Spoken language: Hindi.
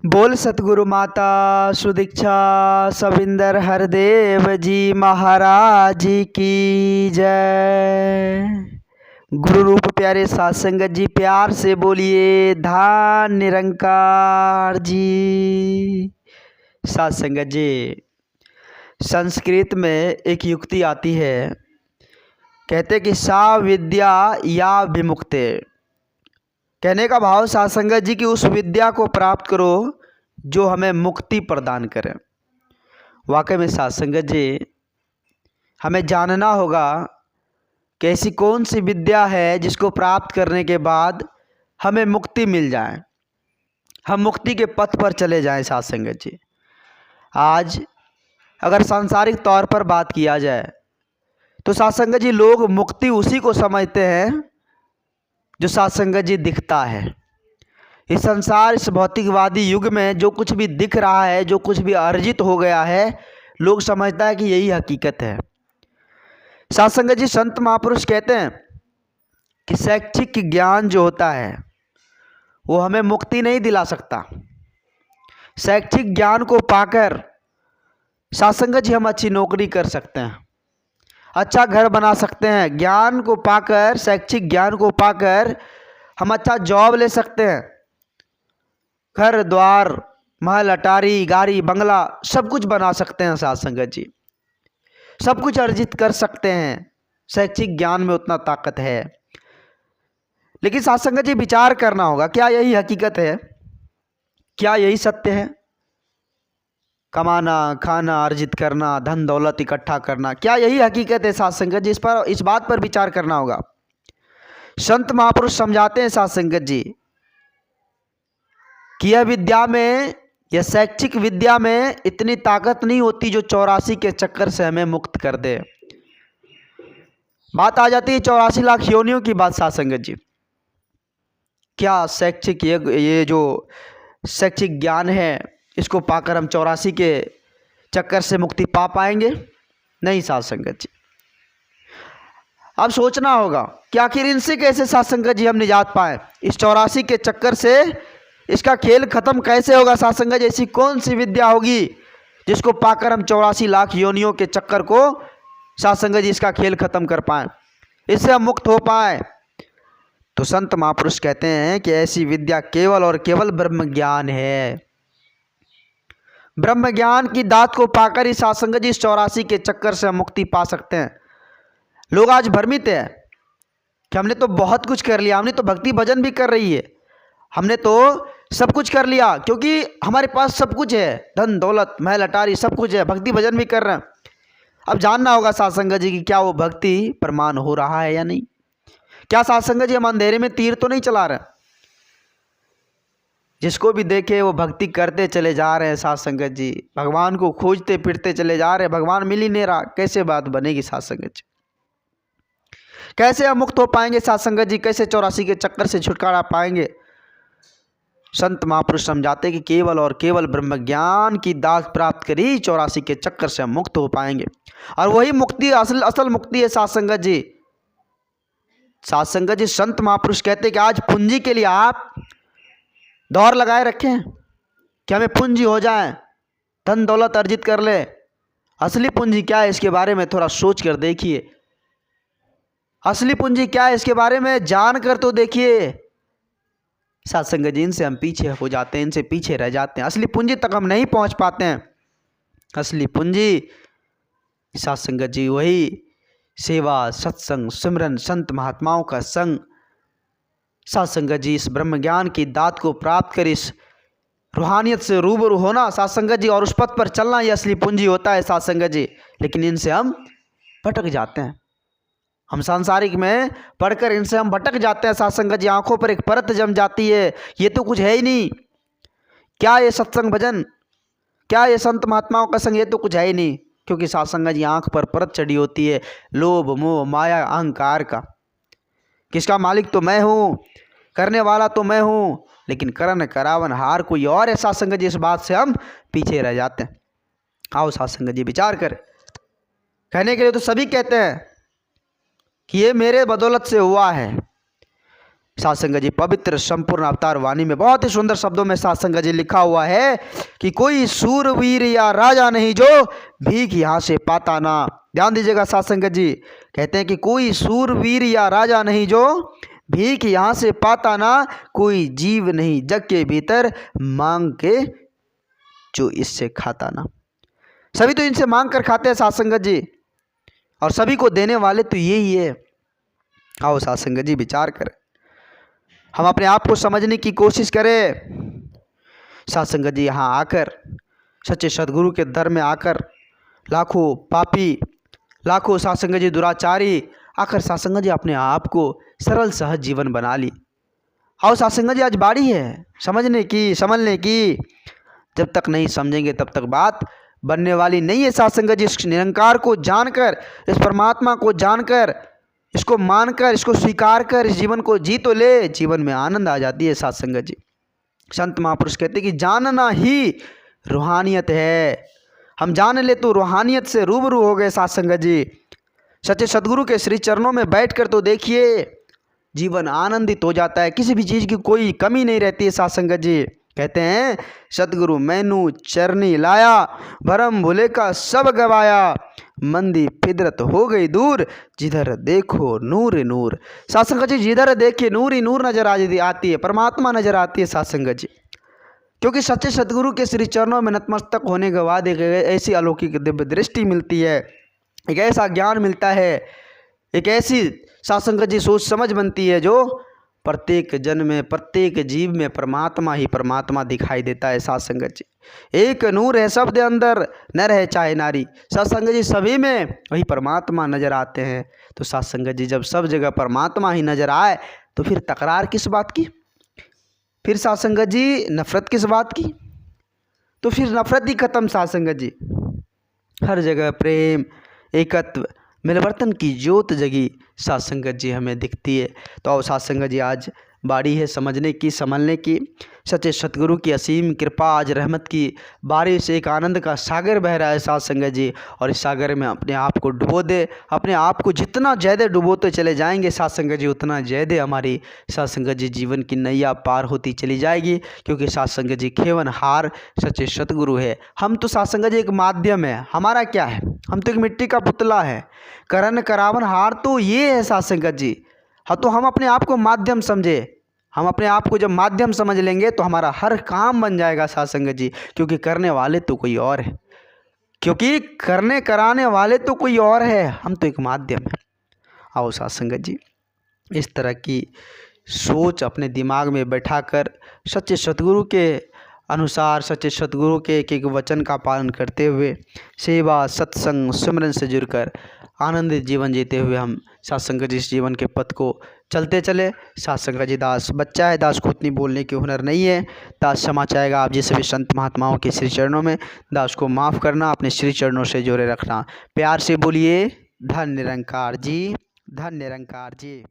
बोल सतगुरु माता सुदीक्षा सविंदर हरदेव जी महाराज की जय। गुरु रूप प्यारे साध संगत जी प्यार से बोलिए धान निरंकार जी। साध संगत जी, संस्कृत में एक युक्ति आती है, कहते कि सा विद्या या विमुक्ते। कहने का भाव साध संगत जी की उस विद्या को प्राप्त करो जो हमें मुक्ति प्रदान करे। वाकई में साध संगत जी, हमें जानना होगा कि ऐसी कौन सी विद्या है जिसको प्राप्त करने के बाद हमें मुक्ति मिल जाए, हम मुक्ति के पथ पर चले जाएं। साध संगत जी, आज अगर सांसारिक तौर पर बात किया जाए तो साध संगत जी लोग मुक्ति उसी को समझते हैं जो साध संगत जी दिखता है। इस संसार, इस भौतिकवादी युग में जो कुछ भी दिख रहा है, जो कुछ भी अर्जित हो गया है, लोग समझता है कि यही हकीकत है। साध संगत जी, संत महापुरुष कहते हैं कि शैक्षिक ज्ञान जो होता है वो हमें मुक्ति नहीं दिला सकता। शैक्षिक ज्ञान को पाकर साध संगत जी हम अच्छी नौकरी कर सकते हैं, अच्छा घर बना सकते हैं। ज्ञान को पाकर, शैक्षिक ज्ञान को पाकर हम अच्छा जॉब ले सकते हैं, घर द्वार महल अटारी गाड़ी बंगला सब कुछ बना सकते हैं। साध संगत जी, सब कुछ अर्जित कर सकते हैं। शैक्षिक ज्ञान में उतना ताकत है। लेकिन साध संगत जी विचार करना होगा, क्या यही हकीकत है? क्या यही सत्य है? कमाना, खाना, अर्जित करना, धन दौलत इकट्ठा करना, क्या यही हकीकत है? साध संगत जी, इस बात पर विचार करना होगा। संत महापुरुष समझाते हैं साध संगत जी कि यह विद्या में, यह शैक्षिक विद्या में इतनी ताकत नहीं होती जो 84 के चक्कर से हमें मुक्त कर दे। बात आ जाती है 84 लाख योनियों की बात। साध संगत जी, क्या शैक्षिक ये जो शैक्षिक ज्ञान है इसको पाकर हम 84 के चक्कर से मुक्ति पा पाएंगे? नहीं साध संगत जी। अब सोचना होगा कि आखिर इनसे कैसे साध संगत जी हम निजात पाए, इस 84 के चक्कर से इसका खेल खत्म कैसे होगा? साध संगत जी, ऐसी कौन सी विद्या होगी जिसको पाकर हम 84 लाख योनियों के चक्कर को साध संगत जी इसका खेल खत्म कर पाए, इससे हम मुक्त हो पाए? तो संत महापुरुष कहते हैं कि ऐसी विद्या केवल और केवल ब्रह्म ज्ञान है। ब्रह्म ज्ञान की दात को पाकर ही साध संगत जी इस 84 के चक्कर से हम मुक्ति पा सकते हैं। लोग आज भ्रमित है कि हमने तो बहुत कुछ कर लिया, हमने तो भक्ति भजन भी कर रही है, हमने तो सब कुछ कर लिया क्योंकि हमारे पास सब कुछ है, धन दौलत महल अटारी सब कुछ है, भक्ति भजन भी कर रहे हैं। अब जानना होगा साध संगत जी कि क्या वो भक्ति प्रमाण हो रहा है या नहीं। क्या साध संगत जी हम अंधेरे में तीर तो नहीं चला रहे? जिसको भी देखे वो भक्ति करते चले जा रहे हैं। साध संगत जी भगवान को खोजते फिरते चले जा रहे हैं, भगवान मिल ही नहीं रहा। कैसे बात बनेगी साध संगत जी? कैसे हम मुक्त हो पाएंगे साध संगत जी? कैसे 84 के चक्कर से छुटकारा पाएंगे? संत महापुरुष समझाते कि केवल और केवल ब्रह्म ज्ञान की दात प्राप्त करी 84 के चक्कर से हम मुक्त हो पाएंगे। और वही मुक्ति असल मुक्ति है साध संगत जी। साध संगत जी, संत महापुरुष कहते कि आज पूंजी के लिए आप दौड़ लगाए रखे हैं कि हमें पूंजी हो जाए, धन दौलत अर्जित कर ले। असली पूंजी क्या है इसके बारे में थोड़ा सोच कर देखिए। असली पूंजी क्या है इसके बारे में जान कर तो देखिए। साध संगत जी, इनसे हम पीछे हो जाते हैं, इनसे पीछे रह जाते हैं, असली पूंजी तक हम नहीं पहुंच पाते हैं। असली पूंजी साध संगत जी वही सेवा, सत्संग, सिमरन, संत महात्माओं का संग। साध संगत जी, इस ब्रह्म ज्ञान की दात को प्राप्त कर इस रूहानियत से रूबरू होना साध संगत जी, और उस पथ पर चलना, ये असली पूंजी होता है साध संगत जी। लेकिन इनसे हम भटक जाते हैं, हम सांसारिक में पढ़कर इनसे हम भटक जाते हैं। साध संगत जी, आंखों पर एक परत जम जाती है, ये तो कुछ है ही नहीं। क्या ये सत्संग भजन, क्या ये संत महात्माओं का संग, ये तो कुछ है ही नहीं। क्योंकि साध संगत जी आंख पर परत चढ़ी होती है लोभ मोह माया अहंकार का। किसका मालिक तो मैं हूँ, करने वाला तो मैं हूँ, लेकिन करन करावन हार कोई और है। साध संगत जी, इस बात से हम पीछे रह जाते हैं। आओ साध संगत जी विचार कर। कहने के लिए तो सभी कहते हैं कि ये मेरे बदौलत से हुआ है, साध संगत जी पवित्र संपूर्ण अवतार वाणी में बहुत ही सुंदर शब्दों में साध संगत जी लिखा हुआ है कि कोई सूरवीर या राजा नहीं जो भीख यहाँ से पाता ना। ध्यान दीजिएगा, साध संगत जी कहते हैं कि कोई सूरवीर या राजा नहीं जो भीख यहाँ से पाता ना, कोई जीव नहीं जग के भीतर मांग के जो इससे खाता ना। सभी तो इनसे मांग कर खाते हैं साध संगत जी, और सभी को देने वाले तो यही है। आओ साध संगत जी विचार करें, हम अपने आप को समझने की कोशिश करें। साध संगत जी यहाँ आकर, सच्चे सदगुरु के दर में आकर लाखों पापी, लाखों साध संगत जी दुराचारी आकर साध संगत जी अपने आप को सरल सहज जीवन बना ली। आओ साध संगत जी आज बारी है समझने की, समझने की। जब तक नहीं समझेंगे तब तक बात बनने वाली नहीं है। साध संगत जी इस निरंकार को जानकर, इस परमात्मा को जानकर, इसको मानकर, इसको स्वीकार कर इस जीवन को जी तो ले, जीवन में आनंद आ जाती है। साध संगत जी संत महापुरुष कहते हैं कि जानना ही रूहानियत है। हम जान ले तो रूहानियत से रूबरू हो गए। साध संगत जी सच्चे सदगुरु के श्री चरणों में बैठकर तो देखिए, जीवन आनंदित हो जाता है, किसी भी चीज़ की कोई कमी नहीं रहती है। साध संगत जी कहते हैं सतगुरु मैनू चरनी लाया, भरम भूले का सब गवाया, मंदी फिदरत हो गई दूर, जिधर देखो नूर नूर। साध संगत जी जिधर देखिए नूर ही नूर नजर आती है, परमात्मा नजर आती है। साध संगत जी क्योंकि सच्चे सदगुरु के श्री चरणों में नतमस्तक होने के बाद एक ऐसी अलौकिक दिव्य दृष्टि मिलती है, एक ऐसा ज्ञान मिलता है, एक ऐसी साध संगत जी सोच समझ बनती है जो प्रत्येक जन में, प्रत्येक जीव में परमात्मा ही परमात्मा दिखाई देता है। साध संगत जी एक नूर है शब्द अंदर, नर है चाहे नारी, साध संगत जी सभी में वही परमात्मा नजर आते हैं। तो साध संगत जी जब सब जगह परमात्मा ही नजर आए तो फिर तकरार किस बात की, फिर साध संगत जी नफरत किस बात की, तो फिर नफरत ही खत्म। साध संगत जी हर जगह प्रेम, एकत्व, मिलवर्तन की ज्योत जगी साध संगत जी हमें दिखती है। तो आओ साध संगत जी आज बारी है समझने की, संभलने की। सच्चे सतगुरु की असीम कृपा, आज रहमत की बारिश, एक आनंद का सागर बह रहा है साध संगत जी, और इस सागर में अपने आप को डुबो दे। अपने आप को जितना ज़्यादा डुबोते चले जाएंगे साध संगत जी, उतना ज़्यादा हमारी साध संगत जी जीवन की नैया पार होती चली जाएगी। क्योंकि साध संगत जी केवल हार सच्चे सतगुरु है। हम तो साध संगत जी एक माध्यम है, हमारा क्या है, हम तो एक मिट्टी का पुतला है। करण करावन हार तो ये है साध संगत जी। हाँ तो हम अपने आप को माध्यम समझे, हम अपने आप को जब माध्यम समझ लेंगे तो हमारा हर काम बन जाएगा साध संगत जी। क्योंकि करने वाले तो कोई और है, क्योंकि करने कराने वाले तो कोई और है, हम तो एक माध्यम है। आओ साध संगत जी इस तरह की सोच अपने दिमाग में बैठाकर सच्चे सतगुरु के अनुसार, सच्चे सतगुरु के एक एक वचन का पालन करते हुए, सेवा सत्संग सिमरन से जुड़कर आनंदित जीवन जीते हुए हम साध संगत जी इस जीवन के पथ को चलते चले। साध संगत जी दास बच्चा है, दास को उतनी बोलने की हुनर नहीं है, दास क्षमा चाहेगा आप जैसे भी संत महात्माओं के श्री चरणों में। दास को माफ़ करना, अपने श्री चरणों से जोड़े रखना। प्यार से बोलिए धन निरंकार जी, धन निरंकार जी।